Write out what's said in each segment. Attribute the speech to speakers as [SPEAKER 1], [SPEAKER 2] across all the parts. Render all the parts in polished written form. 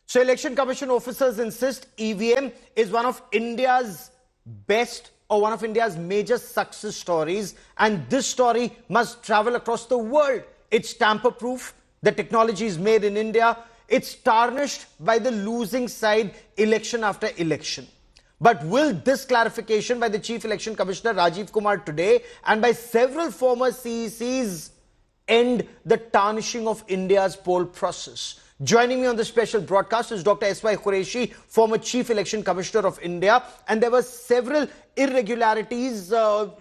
[SPEAKER 1] So Election Commission officers insist EVM is one of India's best or one of India's major success stories, and this story must travel across the world. It's tamper-proof. The technology is made in India. It's tarnished by the losing side election after election. But will this clarification by the Chief Election Commissioner Rajiv Kumar today and by several former CECs end the tarnishing of India's poll process? Joining me on this special broadcast is Dr. S.Y. Qureshi, former Chief Election Commissioner of India. And there were several irregularities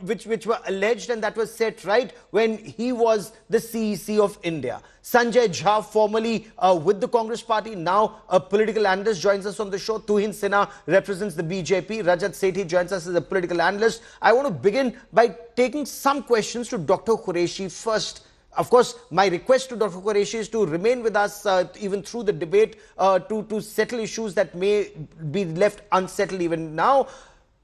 [SPEAKER 1] which were alleged and that was set right when he was the CEC of India. Sanjay Jha, formerly with the Congress party, now a political analyst, joins us on the show. Tuhin Sinha represents the BJP. Rajat Sethi joins us as a political analyst. I want to begin by taking some questions to Dr. Qureshi first. Of course, my request to Dr. Qureshi is to remain with us even through the debate to settle issues that may be left unsettled even now.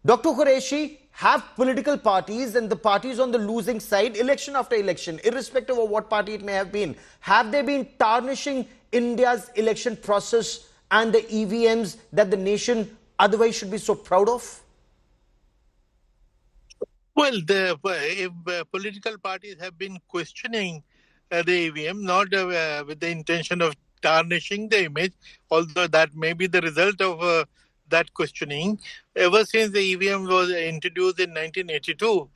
[SPEAKER 1] Dr. Qureshi, have political parties and the parties on the losing side, election after election, irrespective of what party it may have been, have they been tarnishing India's election process and the EVMs that the nation otherwise should be so proud of?
[SPEAKER 2] Well, if political parties have been questioning the EVM, not with the intention of tarnishing the image, although that may be the result of that questioning. Ever since the EVM was introduced in 1982,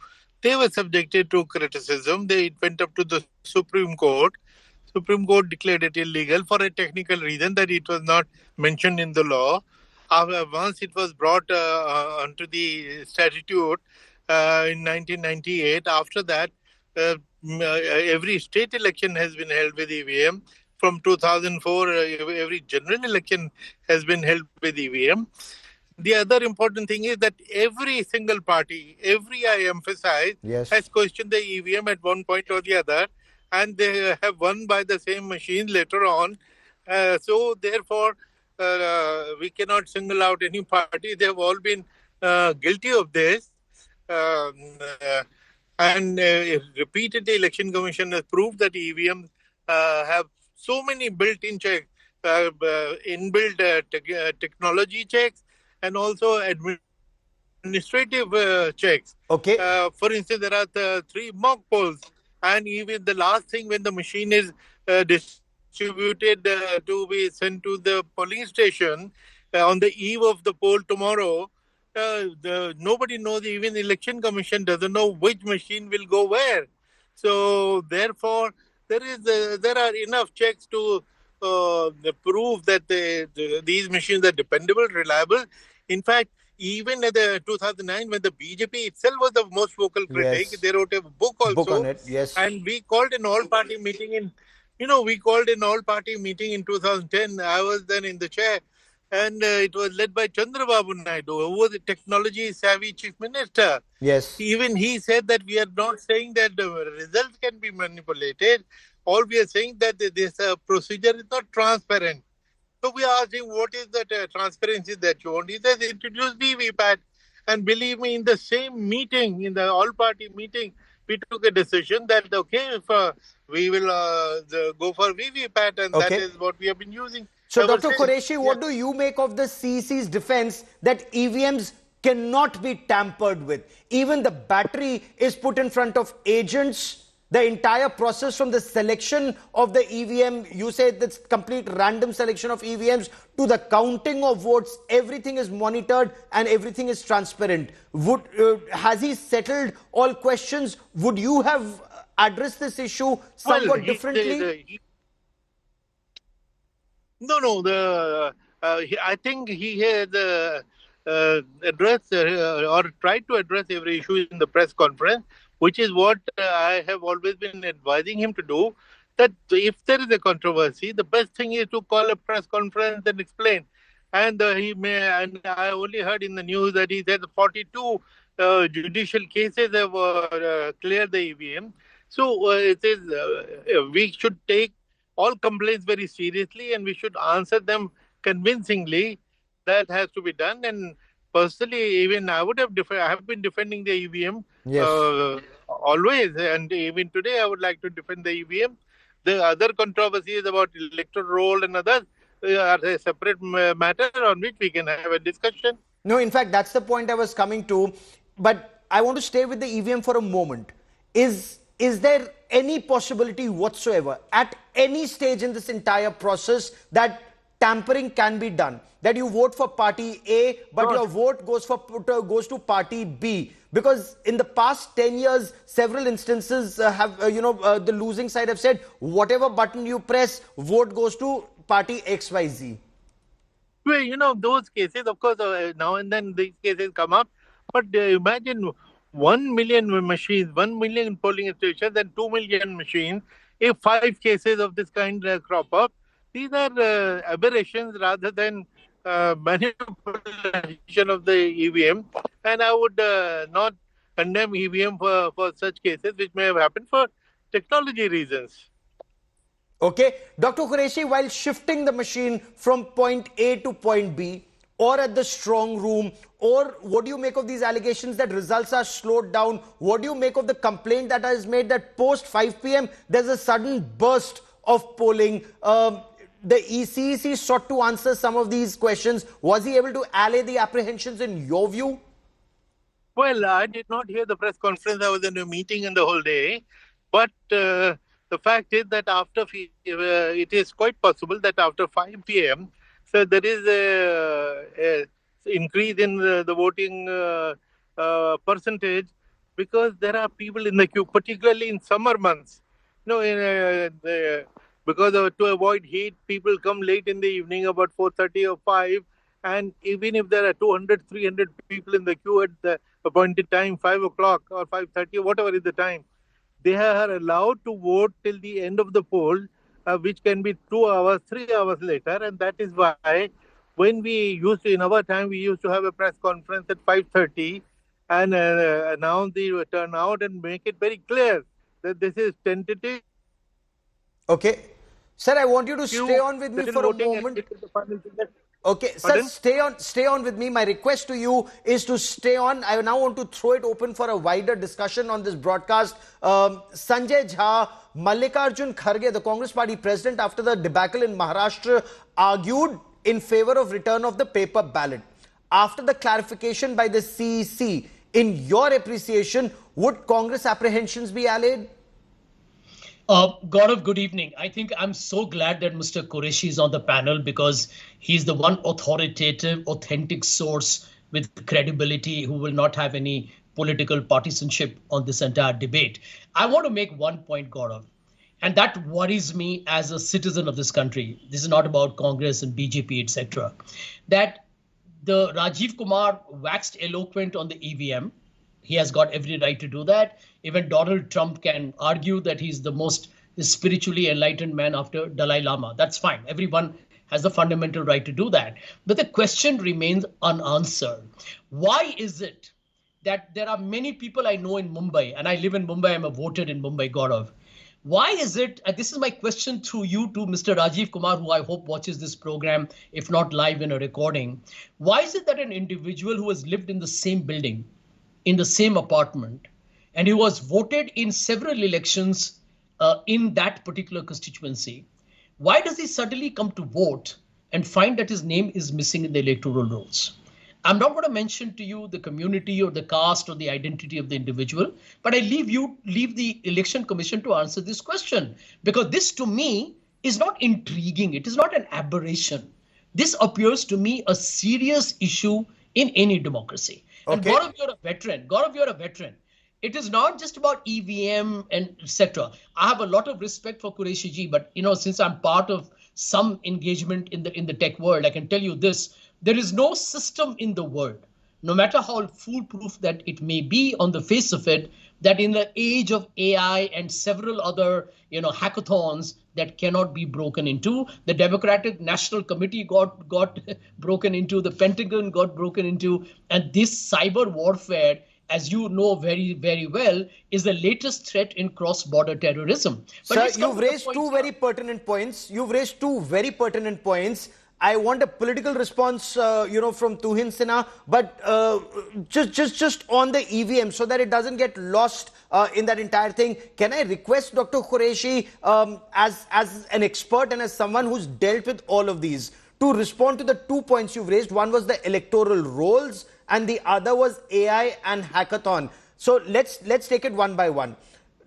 [SPEAKER 2] they were subjected to criticism. It went up to the Supreme Court. Supreme Court declared it illegal for a technical reason that it was not mentioned in the law. Once it was brought onto the statute, in 1998. After that, every state election has been held with EVM. From 2004, every general election has been held with EVM. The other important thing is that every single party, I emphasize, has questioned the EVM at one point or the other, and they have won by the same machine later on. So therefore, we cannot single out any party. They have all been guilty of this. Repeatedly, Election Commission has proved that EVMs have so many built-in checks, inbuilt technology checks, and also administrative checks.
[SPEAKER 1] Okay.
[SPEAKER 2] For instance, there are 3 mock polls, and even the last thing when the machine is distributed to be sent to the polling station on the eve of the poll tomorrow. Nobody knows, even the Election Commission doesn't know which machine will go where. So therefore, there are enough checks to prove that these machines are dependable, reliable. In fact, even at the 2009, when the BJP itself was the most vocal critic, they wrote a book also.
[SPEAKER 1] Book on it, yes.
[SPEAKER 2] And we called an all-party meeting in 2010. I was then in the chair. And it was led by Chandrababu Naidu, who was the technology-savvy chief minister.
[SPEAKER 1] Yes.
[SPEAKER 2] Even he said that we are not saying that the results can be manipulated. All we are saying that this procedure is not transparent. So we asked him, what is that transparency that you want? He says, introduce VVPAT. And believe me, in the same meeting, in the all-party meeting, we took a decision that, okay, if we will go for VVPAT, and that is what we have been using.
[SPEAKER 1] So, Dr. Qureshi, what do you make of the CEC's defense that EVMs cannot be tampered with? Even the battery is put in front of agents. The entire process from the selection of the EVM, you said that's complete random selection of EVMs, to the counting of votes, everything is monitored and everything is transparent. Has he settled all questions? Would you have addressed this issue somewhat differently?
[SPEAKER 2] No. I think he had addressed or tried to address every issue in the press conference, which is what I have always been advising him to do. That if there is a controversy, the best thing is to call a press conference and explain. And and I only heard in the news that he said 42 judicial cases have cleared the EVM. So it is we should take all complaints very seriously, and we should answer them convincingly. That has to be done. And personally, even I would have I have been defending the EVM always, and even today I would like to defend the EVM. The other controversies about electoral roll and others, are a separate matter on which we can have a discussion.
[SPEAKER 1] No, in fact, that's the point I was coming to. But I want to stay with the EVM for a moment. Is there any possibility whatsoever at any stage in this entire process that tampering can be done? That you vote for party A, but your vote goes to party B? Because in the past 10 years, several instances the losing side have said, whatever button you press, vote goes to party XYZ.
[SPEAKER 2] Well, those cases, of course, now and then these cases come up. But imagine 1 million machines, 1 million polling stations, and 2 million machines. If 5 cases of this kind crop up, these are aberrations rather than manipulation of the EVM. And I would not condemn EVM for such cases, which may have happened for technology reasons.
[SPEAKER 1] Okay, Dr. Qureshi, while shifting the machine from point A to point B, or at the strong room, or what do you make of these allegations that results are slowed down? What do you make of the complaint that is made that post 5 p.m. there's a sudden burst of polling? The CEC sought to answer some of these questions. Was he able to allay the apprehensions in your view?
[SPEAKER 2] Well, I did not hear the press conference. I was in a meeting in the whole day. But the fact is that it is quite possible that after 5 p.m., so there is a increase in the voting percentage, because there are people in the queue, particularly in summer months. Because to avoid heat, people come late in the evening, about 4:30 or 5, and even if there are 200, 300 people in the queue at the appointed time, 5 o'clock or 5:30 or whatever is the time, they are allowed to vote till the end of the poll, which can be 2 hours, 3 hours later. And that is why when in our time, we used to have a press conference at 5:30 and announce the turnout and make it very clear that this is tentative.
[SPEAKER 1] Okay. Sir, I want you to stay on with me for a moment. Okay, sir, stay on with me. My request to you is to stay on. I now want to throw it open for a wider discussion on this broadcast. Sanjay Jha, Mallikarjun Kharge, the Congress Party president, after the debacle in Maharashtra, argued in favor of return of the paper ballot. After the clarification by the CEC, in your appreciation, would Congress apprehensions be allayed?
[SPEAKER 3] Gaurav, good evening. I think I'm so glad that Mr. Qureshi is on the panel, because he's the one authoritative, authentic source with credibility who will not have any political partisanship on this entire debate. I want to make one point, Gaurav, and that worries me as a citizen of this country. This is not about Congress and BJP, etc. That the Rajiv Kumar waxed eloquent on the EVM. He has got every right to do that. Even Donald Trump can argue that he's the most spiritually enlightened man after Dalai Lama. That's fine. Everyone has the fundamental right to do that. But the question remains unanswered. Why is it that there are many people I know in Mumbai, and I live in Mumbai, I'm a voter in Mumbai, Gaurav. Why is it, and this is my question through you to Mr. Rajiv Kumar, who I hope watches this program, if not live in a recording. Why is it that an individual who has lived in the same building, in the same apartment, and he was voted in several elections in that particular constituency, why does he suddenly come to vote and find that his name is missing in the electoral rolls? I'm not going to mention to you the community or the caste or the identity of the individual, but I leave the Election Commission to answer this question, because this to me is not intriguing. It is not an aberration. This appears to me a serious issue in any democracy. And
[SPEAKER 1] Okay.
[SPEAKER 3] Gaurav, you're a veteran. Gaurav, you're a veteran. It is not just about EVM and etc. I have a lot of respect for Qureshi ji, but since I'm part of some engagement in the tech world, I can tell you this: there is no system in the world, no matter how foolproof that it may be on the face of it, that in the age of AI and several other hackathons, that cannot be broken into. The Democratic National Committee got broken into, the Pentagon got broken into, and this cyber warfare, as you know very, very well, is the latest threat in cross-border terrorism.
[SPEAKER 1] But sir, you've raised two very pertinent points. I want a political response, from Tuhin Sinha, but just on the EVM, so that it doesn't get lost in that entire thing. Can I request Dr. Qureshi, as an expert and as someone who's dealt with all of these, to respond to the 2 points you've raised? One was the electoral rolls, and the other was AI and hackathon. So let's take it one by one.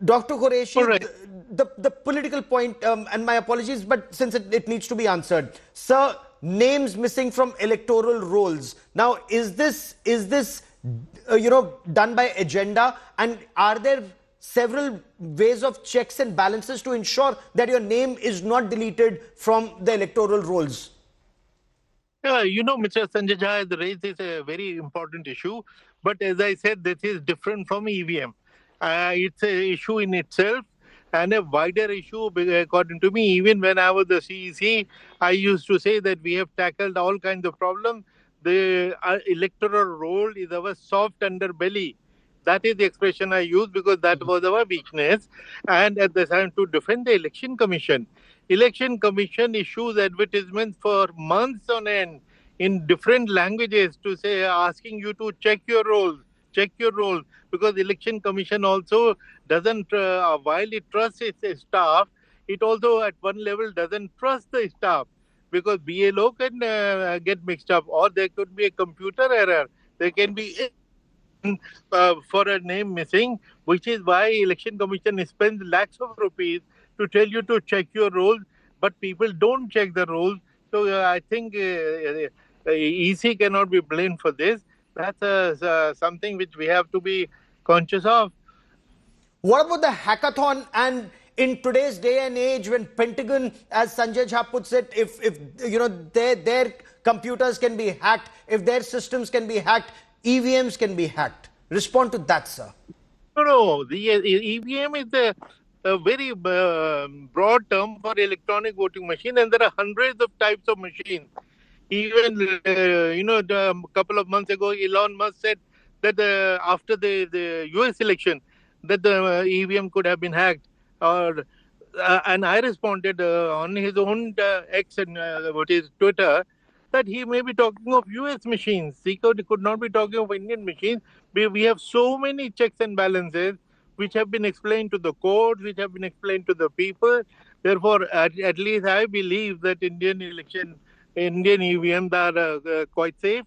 [SPEAKER 1] Dr. Qureshi,
[SPEAKER 2] Right.
[SPEAKER 1] the political point, and my apologies, but since it needs to be answered. Sir, names missing from electoral rolls. Now, is this done by agenda? And are there several ways of checks and balances to ensure that your name is not deleted from the electoral rolls?
[SPEAKER 2] Yeah, Mr. Sanjay Jha has raised this a very important issue. But as I said, this is different from EVM. It's an issue in itself and a wider issue, according to me. Even when I was the CEC, I used to say that we have tackled all kinds of problems. The electoral roll is our soft underbelly. That is the expression I use because that was our weakness. And at the time, to defend the Election Commission issues advertisements for months on end in different languages to say, asking you to check your roles, because Election Commission also doesn't, while it trusts its staff, it also at one level doesn't trust the staff, because BLO can get mixed up, or there could be a computer error. There can be for a name missing, which is why Election Commission spends lakhs of rupees to tell you to check your roles, but people don't check the roles. So I think EC cannot be blamed for this. That's something which we have to be conscious of.
[SPEAKER 1] What about the hackathon? And in today's day and age, when Pentagon, as Sanjay Jha puts it, if their computers can be hacked, if their systems can be hacked, EVMs can be hacked. Respond to that, sir.
[SPEAKER 2] No. The EVM is a very broad term for electronic voting machine, and there are hundreds of types of machines. Even, a couple of months ago, Elon Musk said that after the US election, that the EVM could have been hacked. And I responded on his own X and what is Twitter, that he may be talking of US machines. He could not be talking of Indian machines. We have so many checks and balances which have been explained to the courts, which have been explained to the people. Therefore, at least I believe that Indian EVMs are quite safe.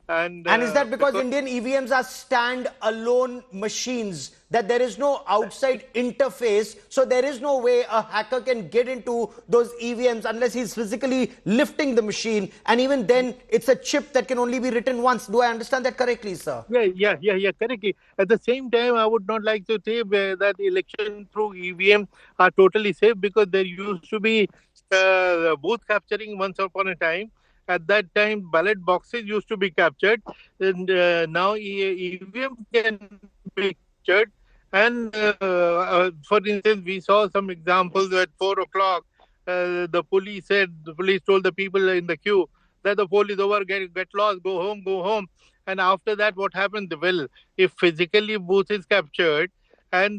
[SPEAKER 2] And
[SPEAKER 1] is that because Indian EVMs are stand-alone machines, that there is no outside interface, so there is no way a hacker can get into those EVMs unless he's physically lifting the machine, and even then it's a chip that can only be written once. Do I understand that correctly, sir?
[SPEAKER 2] Yeah, correctly. At the same time, I would not like to say that election through EVM are totally safe, because there used to be booth capturing once upon a time. At that time, ballot boxes used to be captured, and now EVM can be captured. And for instance, we saw some examples at 4 o'clock. The police told the people in the queue that the poll is over, get lost, go home. And after that, what happened? Well, if physically booth is captured and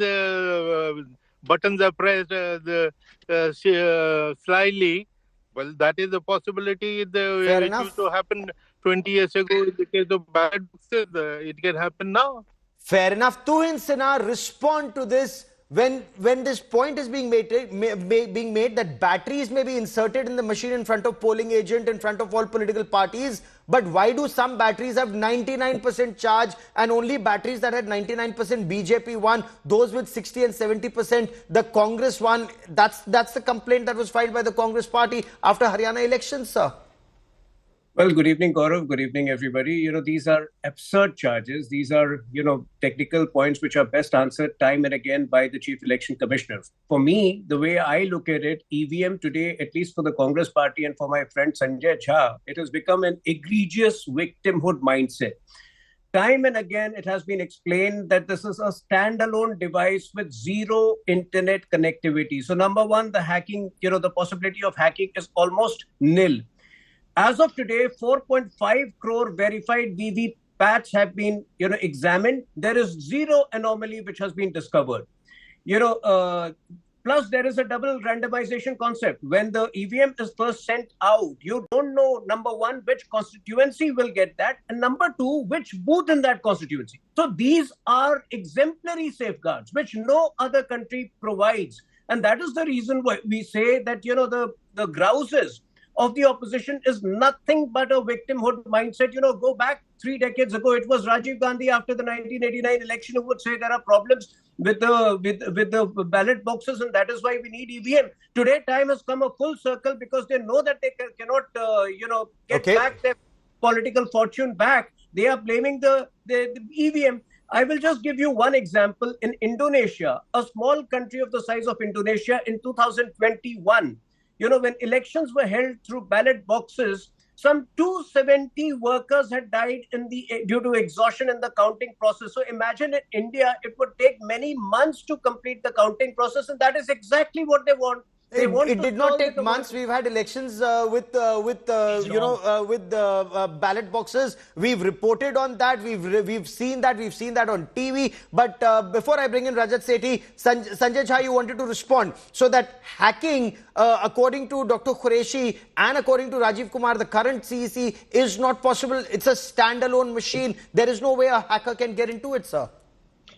[SPEAKER 2] buttons are pressed slyly, well, that is a possibility. It used to happen 20 years ago in the case of ballot boxes. It can happen now.
[SPEAKER 1] Fair enough. Tuhin Sinha, respond to this. When this point is being made that batteries may be inserted in the machine in front of polling agent, in front of all political parties, but why do some batteries have 99% charge and only batteries that had 99% BJP won, those with 60 and 70%, the Congress won? That's the complaint that was filed by the Congress party after Haryana elections, sir.
[SPEAKER 4] Well, good evening, Gaurav. Good evening, everybody. These are absurd charges. These are, technical points which are best answered time and again by the Chief Election Commissioner. For me, the way I look at it, EVM today, at least for the Congress party and for my friend Sanjay Jha, it has become an egregious victimhood mindset. Time and again, it has been explained that this is a standalone device with zero internet connectivity. So number one, the hacking, the possibility of hacking is almost nil. As of today, 4.5 crore verified VVPATs have been, examined. There is zero anomaly which has been discovered. Plus, there is a double randomization concept. When the EVM is first sent out, you don't know, number one, which constituency will get that, and number two, which booth in that constituency. So these are exemplary safeguards, which no other country provides. And that is the reason why we say that, the grouses of the opposition is nothing but a victimhood mindset. Go back 3 decades ago, it was Rajiv Gandhi after the 1989 election who would say there are problems with the ballot boxes, and that is why we need EVM. Today, time has come a full circle because they know that they cannot, get back their political fortune back. They are blaming the EVM. I will just give you one example. In Indonesia, a small country of the size of Indonesia, in 2021, when elections were held through ballot boxes, some 270 workers had died due to exhaustion in the counting process. So imagine in India, it would take many months to complete the counting process, and that is exactly what they want.
[SPEAKER 1] It did not take months. We've had elections with ballot boxes. We've reported on that. We've seen that. We've seen that on TV. But before I bring in Rajat Sethi, Sanjay Jha, you wanted to respond. So that hacking, according to Dr. Qureshi and according to Rajiv Kumar, the current CEC, is not possible. It's a standalone machine. There is no way a hacker can get into it, sir.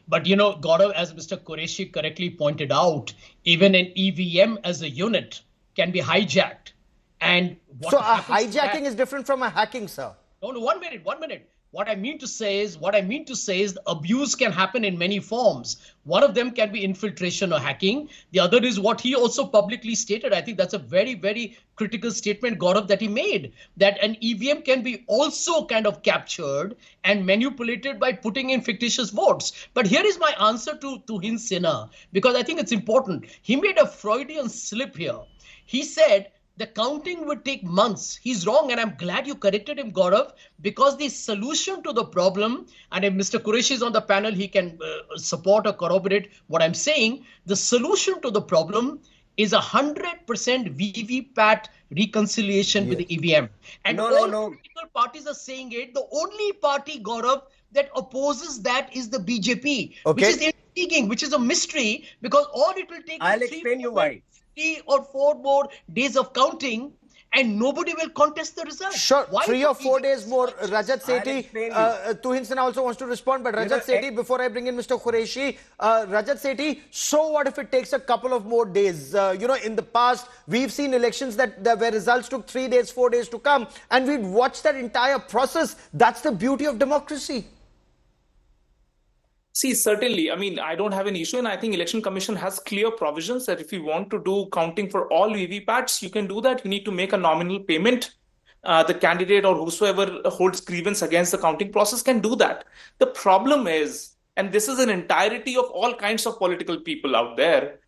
[SPEAKER 3] But, Gaurav, as Mr. Qureshi correctly pointed out, even an EVM as a unit can be hijacked. And
[SPEAKER 1] so a hijacking is different from a hacking, sir.
[SPEAKER 3] No, 1 minute. What I mean to say is the abuse can happen in many forms. One of them can be infiltration or hacking. The other is what he also publicly stated. I think that's a very, very critical statement, Gaurav, that he made, that an EVM can be also kind of captured and manipulated by putting in fictitious votes. But here is my answer to Tuhin Sinha, because I think it's important. He made a Freudian slip here. He said the counting would take months. He's wrong, and I'm glad you corrected him, Gaurav, because the solution to the problem, and if Mr. Qureshi is on the panel, he can support or corroborate what I'm saying. The solution to the problem is 100% VVPAT reconciliation with the EVM. And all political parties are saying it. The only party, Gaurav, that opposes that is the BJP, which is intriguing, which is a mystery, because all it will take
[SPEAKER 4] I'll explain you why.
[SPEAKER 3] 3 or 4 more days of counting, and nobody will contest the result.
[SPEAKER 1] Sure, 3 or 4 days more. Rajat Sethi, Tuhin Sinha also wants to respond, but Rajat Sethi, before I bring in Mr. Qureshi, Rajat Sethi, so what if it takes a couple of more days? In the past, we've seen elections where results took 3 days, 4 days to come, and we'd watch that entire process. That's the beauty of democracy.
[SPEAKER 5] See, certainly. I mean, I don't have an issue, and I think Election Commission has clear provisions that if you want to do counting for all VVPATs, you can do that. You need to make a nominal payment. The candidate or whosoever holds grievance against the counting process can do that. The problem is, and this is an entirety of all kinds of political people out there,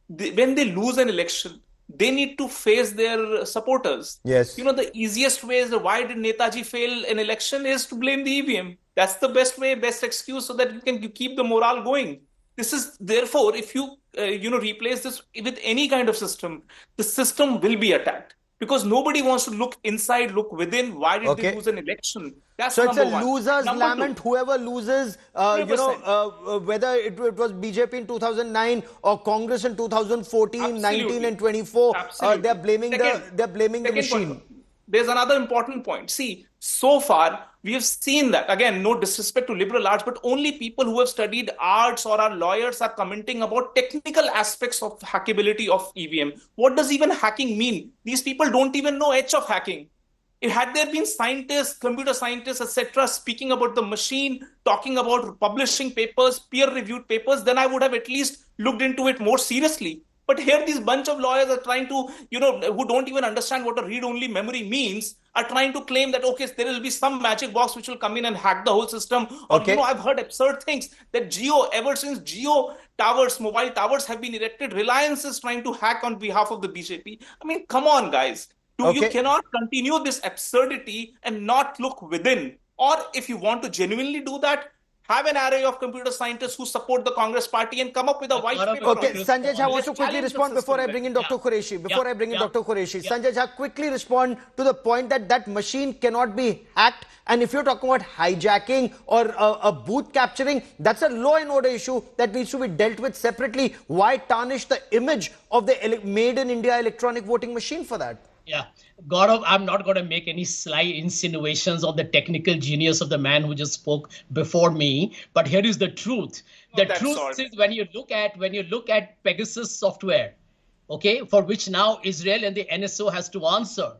[SPEAKER 5] when they lose an election, they need to face their supporters.
[SPEAKER 1] Yes.
[SPEAKER 5] The easiest way is why did Netaji fail an election is to blame the EVM. That's the best way, best excuse so that you can keep the morale going. This is, therefore, if you, replace this with any kind of system, the system will be attacked. Because nobody wants to look inside, look within. Why did they lose an election? That's
[SPEAKER 1] so it's a
[SPEAKER 5] one.
[SPEAKER 1] loser's lament. Whoever loses, whether it was BJP in 2009 or Congress in 2014, Absolutely. 19 and 24, they're blaming the machine.
[SPEAKER 5] Point. There's another important point. See, so far, we have seen that, again, no disrespect to liberal arts, but only people who have studied arts or are lawyers are commenting about technical aspects of hackability of EVM. What does even hacking mean? These people don't even know H of hacking. Had there been scientists, computer scientists, etc., speaking about the machine, talking about publishing papers, peer-reviewed papers, then I would have at least looked into it more seriously. But here, these bunch of lawyers are trying to, who don't even understand what a read-only memory means, are trying to claim that, okay, there will be some magic box which will come in and hack the whole system. Or, I've heard absurd things that ever since Jio towers, mobile towers have been erected, Reliance is trying to hack on behalf of the BJP. I mean, come on, guys. You cannot continue this absurdity and not look within. Or if you want to genuinely do that, have an array of computer scientists who support the Congress party and come up with a white paper.
[SPEAKER 1] Okay, Sanjay Jha wants to quickly respond before I bring in Dr. Qureshi. Sanjay Jha, quickly respond to the point that that machine cannot be hacked. And if you're talking about hijacking or a booth capturing, that's a law and order issue that needs to be dealt with separately. Why tarnish the image of the made in India electronic voting machine for that?
[SPEAKER 3] Yeah, Gaurav, I'm not going to make any sly insinuations on the technical genius of the man who just spoke before me. But here is the truth. The truth is when you look at Pegasus software, okay, for which now Israel and the NSO has to answer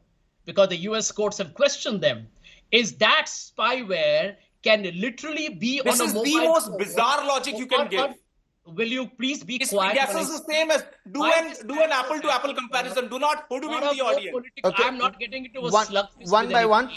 [SPEAKER 3] because the US courts have questioned them, is that spyware can literally be
[SPEAKER 5] this
[SPEAKER 3] on a mobile phone.
[SPEAKER 5] This is the most bizarre logic you can give.
[SPEAKER 3] Will you please be quiet?
[SPEAKER 5] Pegasus is the same as do an apple to apple comparison. Do not hoodwink the audience.
[SPEAKER 1] Okay.
[SPEAKER 3] I'm not getting into a slug.
[SPEAKER 1] One by one.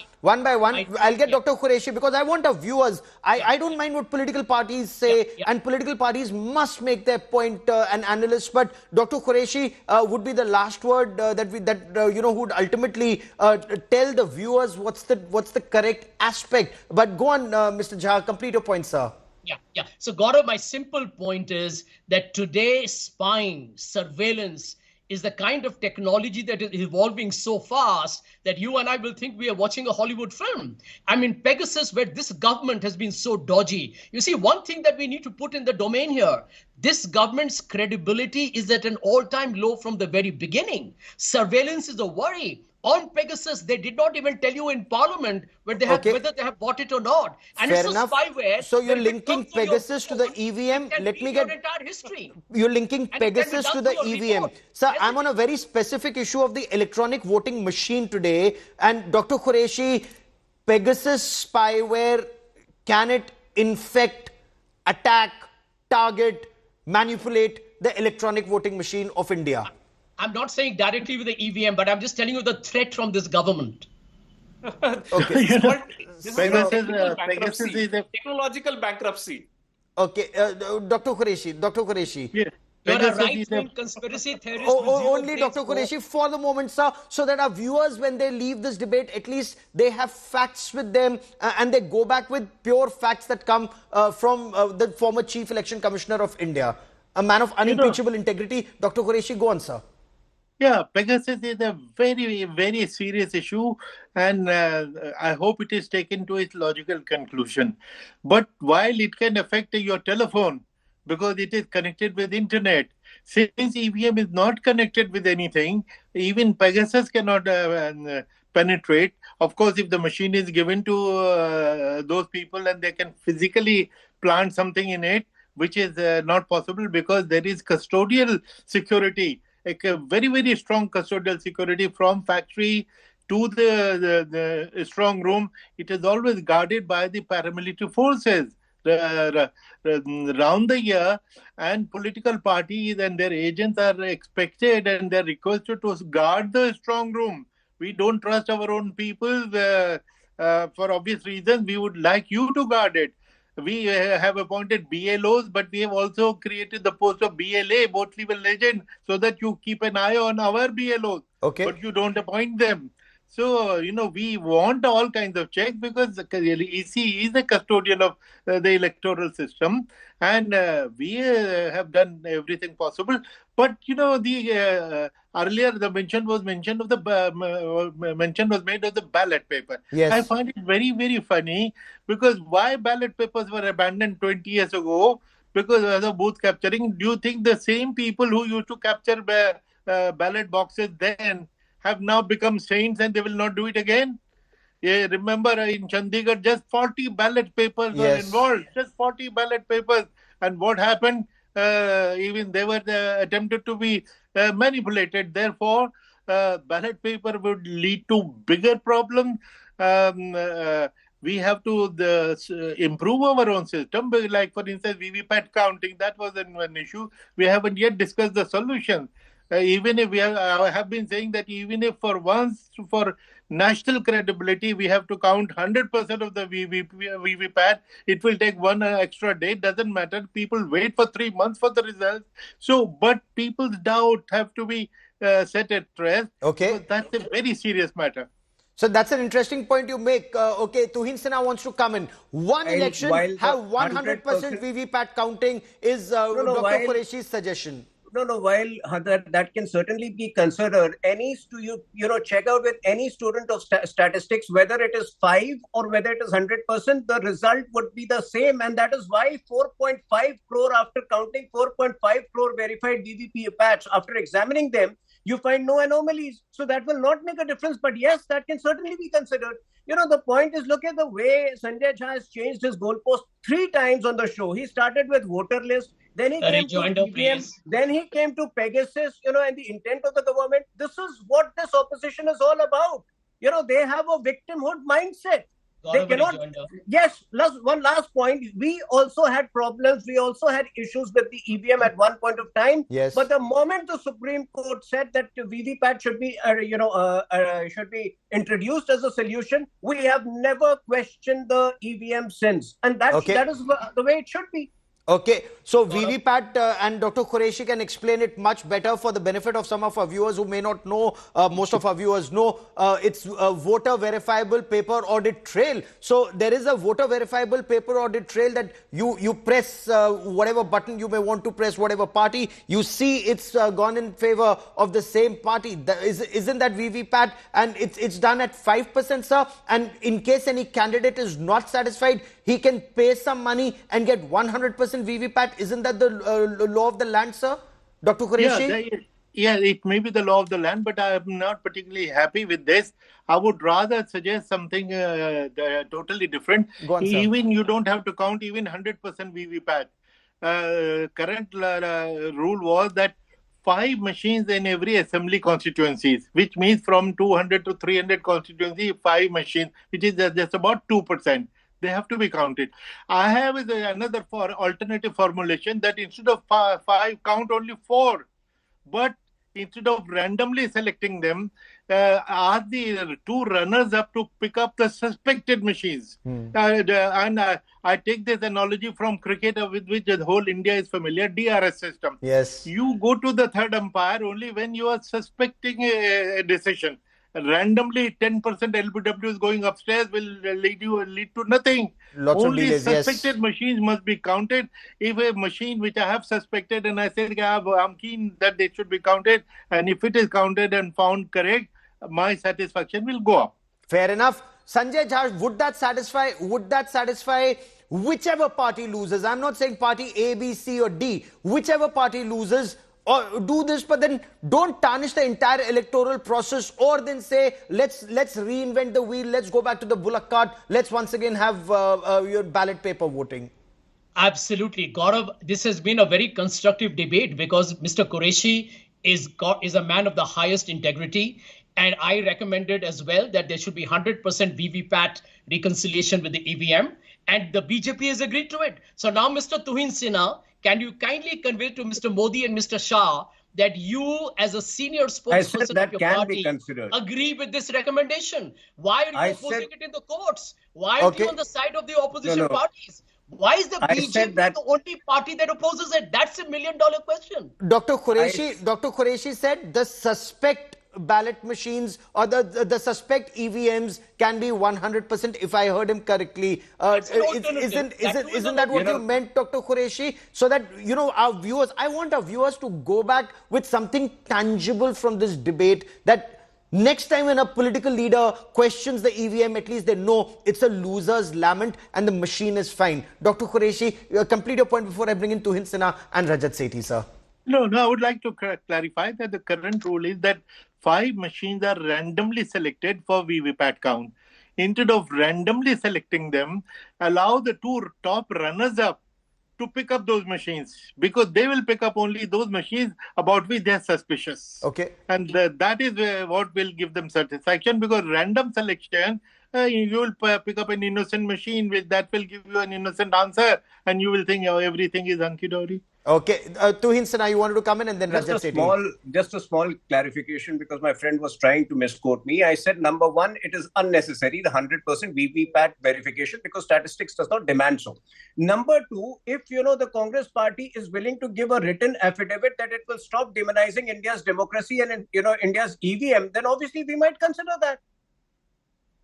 [SPEAKER 1] I'll get Dr. Qureshi because I want our viewers. I don't mind what political parties say, and political parties must make their point and analysts. But Dr. Qureshi would be the last word would ultimately tell the viewers what's the correct aspect. But go on, Mr. Jha, complete your point, sir.
[SPEAKER 3] Yeah. So, Gaurav, my simple point is that today spying, surveillance is the kind of technology that is evolving so fast that you and I will think we are watching a Hollywood film. I mean, Pegasus, where this government has been so dodgy. You see, one thing that we need to put in the domain here, this government's credibility is at an all-time low from the very beginning. Surveillance is a worry. On Pegasus, they did not even tell you in Parliament whether they have bought it or not. And
[SPEAKER 1] Fair
[SPEAKER 3] it's
[SPEAKER 1] enough.
[SPEAKER 3] a spyware.
[SPEAKER 1] So you're linking Pegasus to the EVM.
[SPEAKER 3] Let me get your entire history.
[SPEAKER 1] You're linking Pegasus to the EVM. Sir, I'm on a very specific issue of the electronic voting machine today. And Dr. Qureshi, Pegasus spyware, can it infect, attack, target, manipulate the electronic voting machine of India?
[SPEAKER 3] I'm not saying directly with the EVM, but I'm just telling you the threat from this government.
[SPEAKER 5] Okay.
[SPEAKER 2] Pegasus is a
[SPEAKER 5] technological bankruptcy.
[SPEAKER 1] Okay, Dr. Qureshi.
[SPEAKER 2] Yeah.
[SPEAKER 3] You're a right-wing conspiracy theorist.
[SPEAKER 1] Only Dr. Qureshi for the moment, sir, so that our viewers, when they leave this debate, at least they have facts with them and they go back with pure facts that come from the former Chief Election Commissioner of India, a man of unimpeachable integrity. Dr. Qureshi, go on, sir.
[SPEAKER 2] Yeah, Pegasus is a very, very serious issue, and I hope it is taken to its logical conclusion. But while it can affect your telephone, because it is connected with internet, since EVM is not connected with anything, even Pegasus cannot penetrate. Of course, if the machine is given to those people and they can physically plant something in it, which is not possible because there is custodial security. A very, very strong custodial security from factory to the strong room. It is always guarded by the paramilitary forces around the year, and political parties and their agents are expected and they're requested to guard the strong room. We don't trust our own people for obvious reasons. We would like you to guard it. We have appointed BLOs, but we have also created the post of BLA, both level agent, so that you keep an eye on our BLOs.
[SPEAKER 1] Okay.
[SPEAKER 2] But you don't appoint them. So, we want all kinds of checks because EC is the custodian of the electoral system, and we have done everything possible. But earlier the mention was made of the ballot paper.
[SPEAKER 1] Yes.
[SPEAKER 2] I find it very, very funny because why ballot papers were abandoned 20 years ago? Because of the booth capturing. Do you think the same people who used to capture ballot boxes then have now become saints and they will not do it again? Yeah, remember in Chandigarh, just 40 ballot papers were involved. Just 40 ballot papers. And what happened? Even they were attempted to be manipulated. Therefore, ballot paper would lead to bigger problems. We have to improve our own system. Like, for instance, VVPAT counting, that was an issue. We haven't yet discussed the solution. Even if I have been saying that even if for national credibility, we have to count 100% of the VVPAT, it will take one extra day. Doesn't matter. People wait for 3 months for the results. So, but people's doubt have to be set at rest.
[SPEAKER 1] Okay.
[SPEAKER 2] So that's a very serious matter.
[SPEAKER 1] So that's an interesting point you make. Okay, Tuhin Sinha wants to come in. One election, have 100% VVPAT counting is Dr. Qureshi's suggestion.
[SPEAKER 4] While that can certainly be considered, check out with any student of statistics, whether it is 5 or whether it is 100%, the result would be the same. And that is why 4.5 crore, after counting 4.5 crore verified VVPATs, after examining them, you find no anomalies. So that will not make a difference. But yes, that can certainly be considered. The point is, look at the way Sanjay Jha has changed his goalpost 3 times on the show. He started with voter list, then he came to EVM, then he came to Pegasus, and the intent of the government. This is what this opposition is all about. They have a victimhood mindset. They cannot. Yes, one last point. We also had problems. We also had issues with the EVM at one point of time.
[SPEAKER 1] Yes.
[SPEAKER 4] But the moment the Supreme Court said that VVPAT should be, should be introduced as a solution, we have never questioned the EVM since, and that is the way it should be.
[SPEAKER 1] Okay, so VVPAT and Dr. Qureshi can explain it much better for the benefit of some of our viewers who may not know. Most of our viewers know it's a voter verifiable paper audit trail. So there is a voter verifiable paper audit trail that you press whatever button you may want to press, whatever party, you see it's gone in favor of the same party. Isn't that VVPAT? And it's done at 5%, sir. And in case any candidate is not satisfied, he can pay some money and get 100% VVPAT. Isn't that the law of the land, sir? Dr. Qureshi?
[SPEAKER 2] Yeah, it may be the law of the land, but I am not particularly happy with this. I would rather suggest something totally different.
[SPEAKER 1] Go on,
[SPEAKER 2] even you don't have to count even 100% VVPAT. Current rule was that 5 machines in every assembly constituencies, which means from 200 to 300 constituency, 5 machines, which is just about 2%. They have to be counted. I have another alternative formulation that instead of 5, count only 4. But instead of randomly selecting them, ask the 2 runners up to pick up the suspected machines. And I take this analogy from cricket, with which the whole India is familiar, DRS system.
[SPEAKER 1] Yes.
[SPEAKER 2] You go to the third umpire only when you are suspecting a decision. Randomly 10% LBW is going upstairs will lead to nothing. Only suspected machines must be counted. If a machine which I have suspected and I say I'm keen that they should be counted, and if it is counted and found correct, my satisfaction will go up.
[SPEAKER 1] Fair enough. Sanjay Jha, would that satisfy whichever party loses? I'm not saying party A, B, C or D. Whichever party loses, or do this, but then don't tarnish the entire electoral process, or then say, let's reinvent the wheel, let's go back to the bullock cart, let's once again have your ballot paper voting.
[SPEAKER 3] Absolutely. Gaurav, this has been a very constructive debate because Mr. Qureshi is a man of the highest integrity. And I recommended as well that there should be 100% VVPAT reconciliation with the EVM. And the BJP has agreed to it. So now, Mr. Tuhin Sinha, can you kindly convey to Mr. Modi and Mr. Shah that you, as a senior spokesperson of your party, agree with this recommendation? Why are you opposing it in the courts? Why are you on the side of the opposition parties? Why is the BJP the only party that opposes it? That's $1 million question.
[SPEAKER 1] Dr. Qureshi said the suspect ballot machines or the suspect EVMs can be 100%, if I heard him correctly. Isn't that what you meant, Dr. Qureshi? So that, our viewers, I want our viewers to go back with something tangible from this debate, that next time when a political leader questions the EVM, at least they know it's a loser's lament and the machine is fine. Dr. Qureshi, complete your point before I bring in Tuhin Sinha and Rajat Sethi, sir.
[SPEAKER 2] No, I would like to clarify that the current rule is that 5 machines are randomly selected for VVPAT count. Instead of randomly selecting them, allow the 2 top runners-up to pick up those machines, because they will pick up only those machines about which they are suspicious.
[SPEAKER 1] Okay.
[SPEAKER 2] And that is what will give them satisfaction, because random selection, you will pick up an innocent machine, that will give you an innocent answer, and you will think everything is hunky-dory.
[SPEAKER 1] Okay, Tuhin Sinha, you wanted to come in, and then Rajat Sethi.
[SPEAKER 4] Just a small clarification, because my friend was trying to misquote me. I said, number 1, it is unnecessary, the 100% VVPAT verification, because statistics does not demand so. Number 2, if the Congress party is willing to give a written affidavit that it will stop demonizing India's democracy and India's EVM, then obviously we might consider that.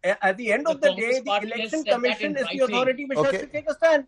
[SPEAKER 4] at the end of the day, the Election Commission is the authority which has to take a stand.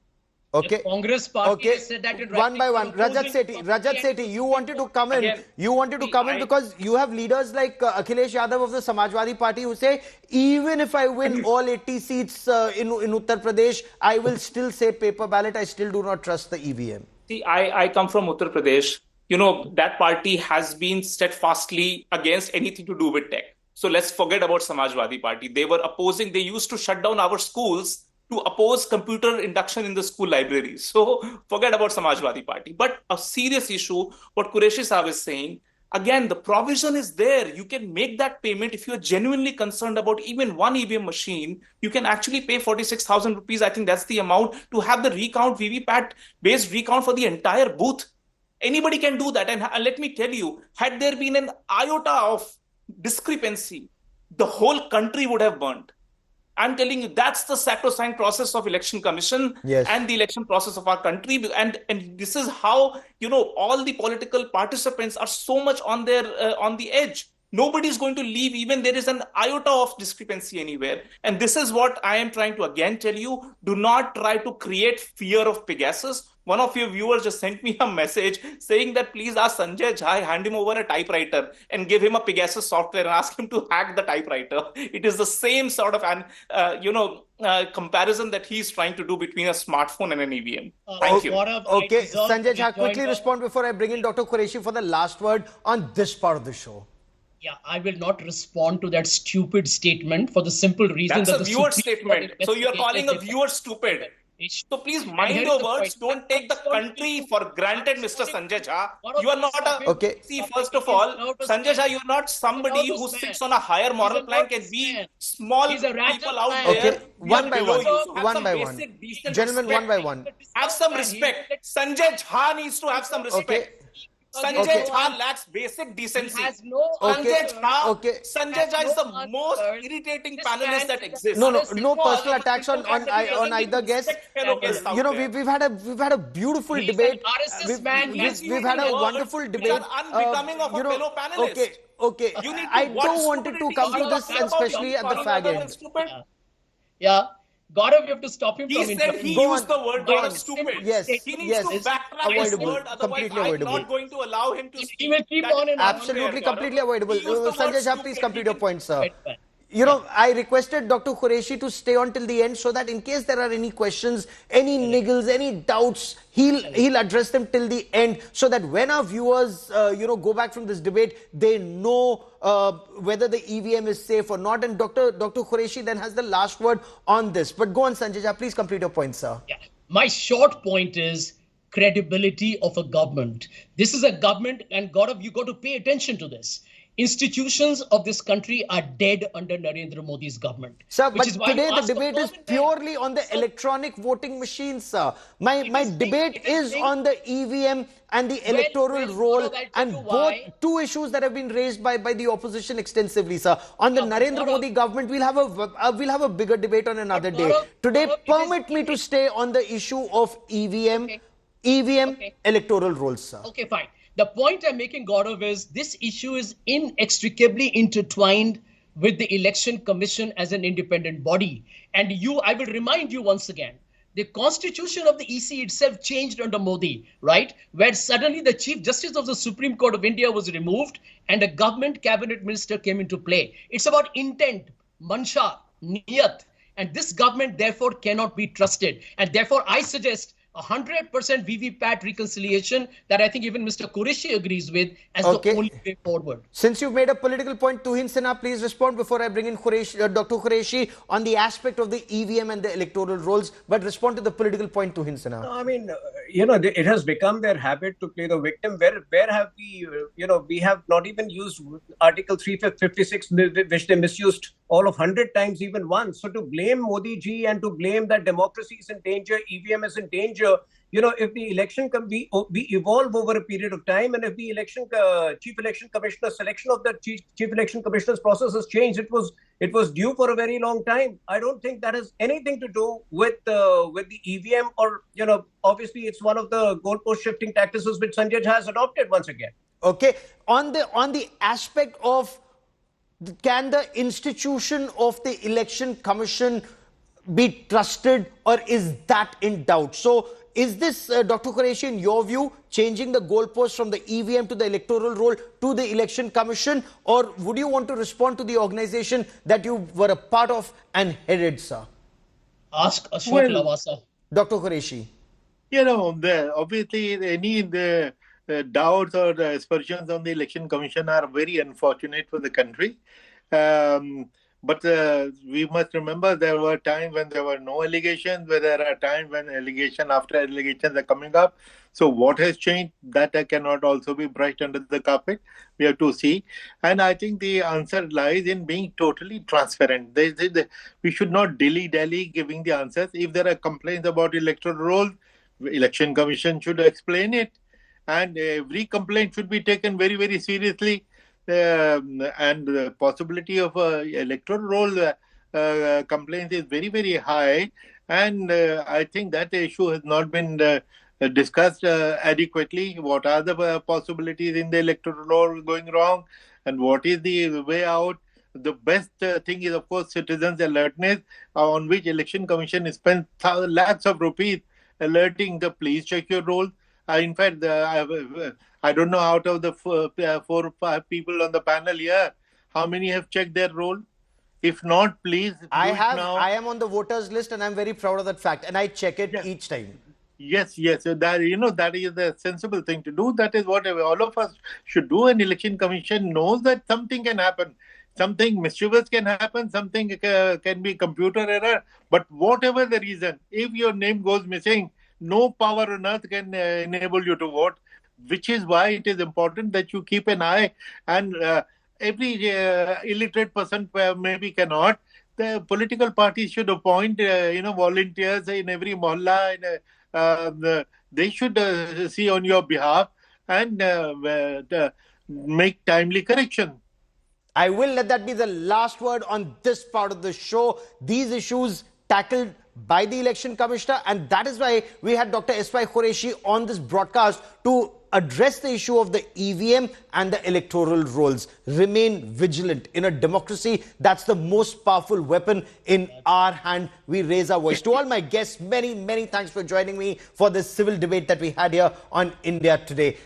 [SPEAKER 1] Okay.
[SPEAKER 3] The Congress party has said that in
[SPEAKER 1] one by one. Rajat Sethi, you wanted to come in. You wanted to come in because you have leaders like Akhilesh Yadav of the Samajwadi Party who say, even if I win all 80 seats in Uttar Pradesh, I will still say paper ballot. I still do not trust the EVM.
[SPEAKER 5] See, I come from Uttar Pradesh. You know, that party has been steadfastly against anything to do with tech. So let's forget about Samajwadi Party. They were opposing, they used to shut down our schools to oppose computer induction in the school libraries. So forget about Samajwadi Party. But a serious issue, what Qureshi Saab is saying, again, the provision is there. You can make that payment if you're genuinely concerned about even one EVM machine. You can actually pay 46,000 rupees. I think that's the amount to have the recount, VVPAT-based recount for the entire booth. Anybody can do that. And let me tell you, had there been an iota of discrepancy, the whole country would have burnt. I'm telling you, that's the sacrosanct process of election commission and the election process of our country. And this is how, you know, all the political participants are so much on the edge. Nobody's going to leave, even there is an iota of discrepancy anywhere. And this is what I am trying to again tell you. Do not try to create fear of Pegasus. One of your viewers just sent me a message saying that please ask Sanjay Jha, hand him over a typewriter and give him a Pegasus software and ask him to hack the typewriter. It is the same sort of comparison that he's trying to do between a smartphone and an EVM. Thank you.
[SPEAKER 1] Okay, Sanjay Jha, quickly respond before I bring in Dr. Qureshi for the last word on this part of the show.
[SPEAKER 3] Yeah, I will not respond to that stupid statement for the simple reason
[SPEAKER 5] that the viewer statement. So you're calling a viewer stupid. So please mind your words. Don't take the country for granted, Mr. Sanjay Jha. You are not a... See, first of all, Sanjay Jha, you're not somebody who sits on a higher moral plank and we small people out there.
[SPEAKER 1] One by one. One by one. Gentlemen, one by one.
[SPEAKER 5] Have some respect. Sanjay Jha needs to have some respect. Sanjay Jha lacks basic decency. Sanjay Jha is the most irritating panelist that exists.
[SPEAKER 1] No personal attacks on either guest. You know, we've had a beautiful debate. We've had a wonderful debate.
[SPEAKER 5] Unbecoming of a fellow panelist.
[SPEAKER 1] Okay. I don't want it to come to this, especially at the fag end.
[SPEAKER 3] Yeah. Gaurav, you have to stop him
[SPEAKER 5] from interrupting. He used the word Gaurav stupid.
[SPEAKER 1] Yes.
[SPEAKER 5] He needs to backtrack his word, otherwise I'm not going to allow him to speak.
[SPEAKER 3] He will keep on and
[SPEAKER 1] absolutely, completely avoidable. Sanjay Jha, please complete your point, sir. You know, I requested Dr. Qureshi to stay on till the end so that in case there are any questions, any niggles, any doubts, he'll address them till the end so that when our viewers, go back from this debate, they know whether the EVM is safe or not. And Dr. Qureshi then has the last word on this. But go on, Sanjay Jha, please complete your point, sir.
[SPEAKER 3] Yeah. My short point is credibility of a government. This is a government, and Gaurav, you got to pay attention to this. Institutions of this country are dead under Narendra Modi's government.
[SPEAKER 1] Sir, but today the debate is purely on the electronic voting machines, sir. My debate is on the EVM and the electoral roll, and both two issues that have been raised by the opposition extensively, sir. On the Narendra Modi government, we'll have a bigger debate on another day. Today, permit me to stay on the issue of EVM, electoral rolls, sir.
[SPEAKER 3] Okay, fine. The point I'm making, Gaurav, is this issue is inextricably intertwined with the Election Commission as an independent body. And I will remind you once again, the constitution of the EC itself changed under Modi, right? Where suddenly the Chief Justice of the Supreme Court of India was removed and a government cabinet minister came into play. It's about intent, mansha, niyat. And this government, therefore, cannot be trusted. And therefore, I suggest 100% VVPAT reconciliation that I think even Mr. Qureshi agrees with as the only way forward.
[SPEAKER 1] Since you've made a political point, Tuhin Sinha, please respond before I bring in Dr. Qureshi on the aspect of the EVM and the electoral rolls, but respond to the political point, Tuhin Sinha.
[SPEAKER 4] No, I mean, it has become their habit to play the victim. Where have we, we have not even used Article 356, which they misused all of 100 times even once. So to blame Modi ji and to blame that democracy is in danger, EVM is in danger, if the election we evolve over a period of time, and if the chief election commissioner selection of the chief election commissioner's process has changed, it was due for a very long time. I don't think that has anything to do with the EVM, or obviously it's one of the goalpost shifting tactics which Sanjay Jha has adopted once again.
[SPEAKER 1] Okay, on the aspect of can the institution of the Election Commission be trusted, or is that in doubt? So is this, Dr. Qureshi, in your view, changing the goalpost from the EVM to the electoral roll to the Election Commission, or would you want to respond to the organization that you were a part of and headed, sir?
[SPEAKER 3] Ask Ashok Lavasa.
[SPEAKER 1] Dr. Qureshi.
[SPEAKER 2] Obviously, any doubts or aspersions on the Election Commission are very unfortunate for the country. But we must remember there were times when there were no allegations, where there are times when allegation after allegations are coming up. So what has changed? That cannot also be brushed under the carpet. We have to see. And I think the answer lies in being totally transparent. We should not dilly-dally giving the answers. If there are complaints about electoral rolls, Election Commission should explain it. And every complaint should be taken very, very seriously. And the possibility of electoral roll complaints is very, very high. And I think that issue has not been discussed adequately. What are the possibilities in the electoral roll going wrong, and what is the way out? The best thing is, of course, citizens' alertness, on which Election Commission spends lakhs of rupees alerting the police check your rolls. In fact, I don't know, out of the 4 or 5 people on the panel here, how many have checked their roll? If not, please do
[SPEAKER 1] I
[SPEAKER 2] it now.
[SPEAKER 1] I am on the voters list, and I'm very proud of that fact, and I check it each time.
[SPEAKER 2] Yes. So that, that is the sensible thing to do. That is what all of us should do. An Election Commission knows that something can happen. Something mischievous can happen. Something can be computer error. But whatever the reason, if your name goes missing, no power on earth can enable you to vote, which is why it is important that you keep an eye. And every illiterate person maybe cannot. The political parties should appoint, volunteers in every mohalla. They should see on your behalf and make timely correction.
[SPEAKER 1] I will let that be the last word on this part of the show. These issues tackled by the Election Commissioner, and that is why we had Dr. S.Y. Qureshi on this broadcast to address the issue of the EVM and the electoral rolls. Remain vigilant. In a democracy, that's the most powerful weapon in our hand. We raise our voice. To all my guests, many, many thanks for joining me for this civil debate that we had here on India Today.